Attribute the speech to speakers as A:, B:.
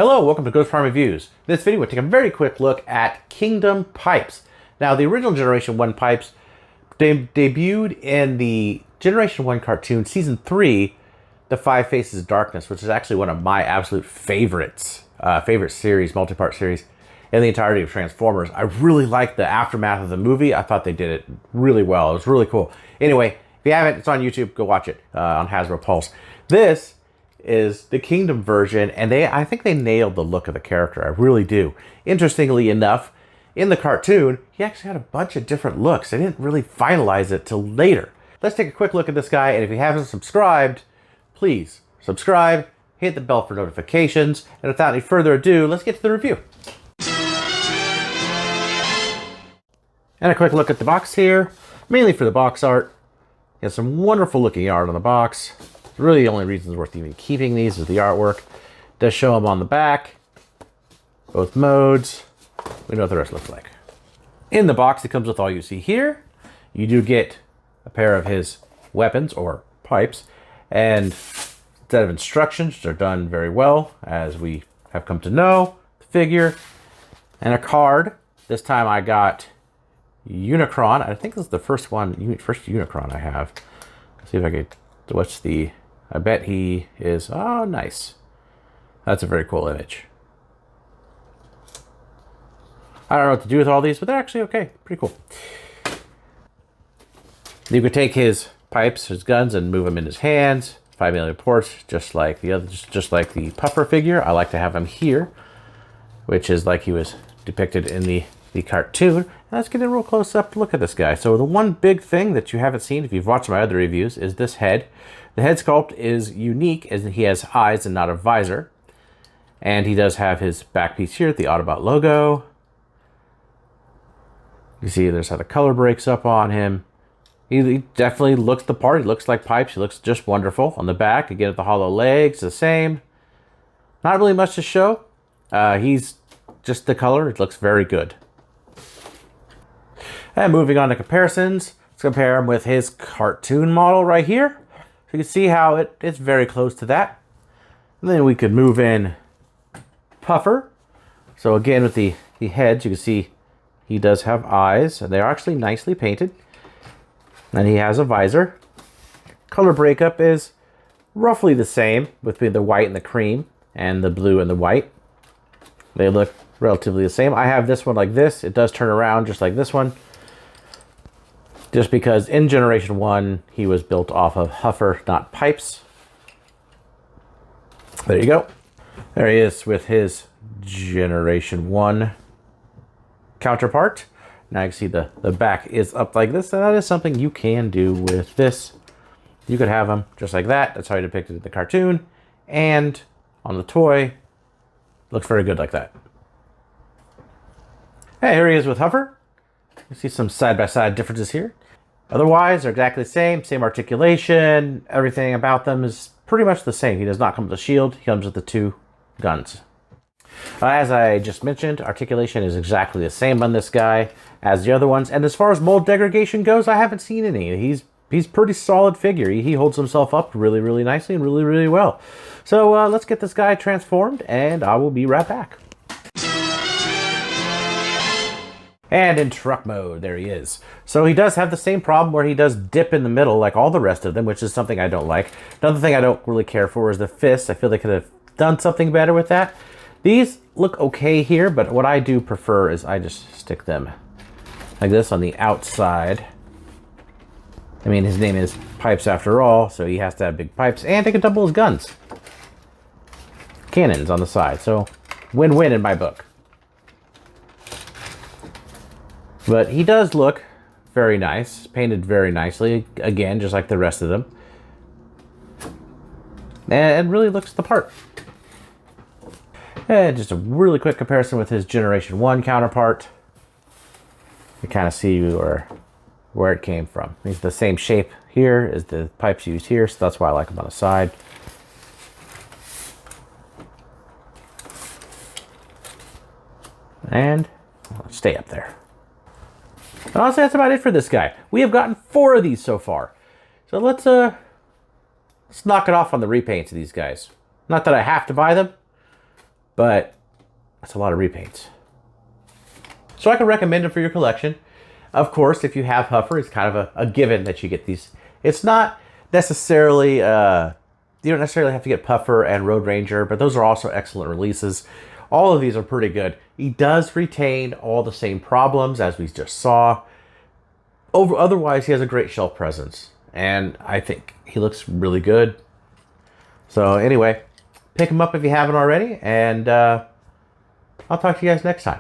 A: Hello, welcome to Ghost Farm Reviews. In this video, we'll take a very quick look at Kingdom pipes. Now, the original Generation 1 pipes debuted in the Generation 1 cartoon, Season 3, The Five Faces of Darkness, which is actually one of my absolute favorites, favorite series, multi-part series, in the entirety of Transformers. I really liked the aftermath of the movie. I thought they did it really well. It was really cool. Anyway, if you haven't, it's on YouTube. Go watch it on Hasbro Pulse. This is the Kingdom version, and I think they nailed the look of the character. I really do. Interestingly enough, in the cartoon, he actually had a bunch of different looks. They didn't really finalize it till later. Let's take a quick look at this guy, and if you haven't subscribed, please subscribe, hit the bell for notifications, and without any further ado, let's get to the review. And a quick look at the box here, mainly for the box art. You have some wonderful looking art on the box. Really, the only reasons worth even keeping these is the artwork. It does show them on the back, both modes. We know what the rest looks like. In the box, it comes with all you see here. You do get a pair of his weapons, or pipes, and set of instructions, which are done very well, as we have come to know, the figure, and a card. This time I got Unicron. I think this is the first Unicron I have. Let's see if I can, what's the, I bet he is, oh, nice. That's a very cool image. I don't know what to do with all these, but they're actually okay. Pretty cool. You could take his pipes, his guns, and move them in his hands. 5 million ports, just like the other, just like the Huffer figure. I like to have him here, which is like he was depicted in the cartoon. Let's get a real close up look at this guy. So the one big thing that you haven't seen, if you've watched my other reviews, is this head. The head sculpt is unique as he has eyes and not a visor. And he does have his back piece here, the Autobot logo. You see there's how the color breaks up on him. He definitely looks the part. He looks like pipes. He looks just wonderful. On the back, again, with the hollow legs, the same. Not really much to show. He's just the color. It looks very good. And moving on to comparisons, let's compare him with his cartoon model right here. So you can see how it's very close to that. And then we could move in Huffer. So again, with the heads, you can see he does have eyes, and they're actually nicely painted. And he has a visor. Color breakup is roughly the same between the white and the cream and the blue and the white. They look relatively the same. I have this one like this. It does turn around just like this one. Just because in Generation 1, he was built off of Huffer, not pipes. There you go. There he is with his Generation 1 counterpart. Now you can see the back is up like this, and that is something you can do with this. You could have him just like that. That's how he depicted it in the cartoon. And on the toy, looks very good like that. Hey, here he is with Huffer. You see some side-by-side differences here. Otherwise, they're exactly the same articulation. Everything about them is pretty much the same. He does not come with a shield. He comes with the 2 guns. As I just mentioned, articulation is exactly the same on this guy as the other ones. And as far as mold degradation goes, I haven't seen any. He's pretty solid figure. He holds himself up really, really nicely and really, really well. So let's get this guy transformed, and I will be right back. And in truck mode, there he is. So he does have the same problem where he does dip in the middle like all the rest of them, which is something I don't like. Another thing I don't really care for is the fists. I feel they could have done something better with that. These look okay here, but what I do prefer is I just stick them like this on the outside. I mean, his name is Pipes after all, so he has to have big pipes, and they can double his guns. Cannons on the side, so win-win in my book. But he does look very nice, painted very nicely, again, just like the rest of them. And really looks the part. And just a really quick comparison with his Generation 1 counterpart. You kind of see where it came from. He's the same shape here as the pipes used here, so that's why I like him on the side. And stay up there. Honestly, that's about it for this guy. We have gotten 4 of these so far. So let's knock it off on the repaints of these guys. Not that I have to buy them, but that's a lot of repaints. So I can recommend them for your collection. Of course, if you have Huffer, it's kind of a given that you get these. It's not necessarily, you don't necessarily have to get Puffer and Road Ranger, but those are also excellent releases. All of these are pretty good. He does retain all the same problems as we just saw. Otherwise, he has a great shelf presence, and I think he looks really good. So anyway, pick him up if you haven't already, and I'll talk to you guys next time.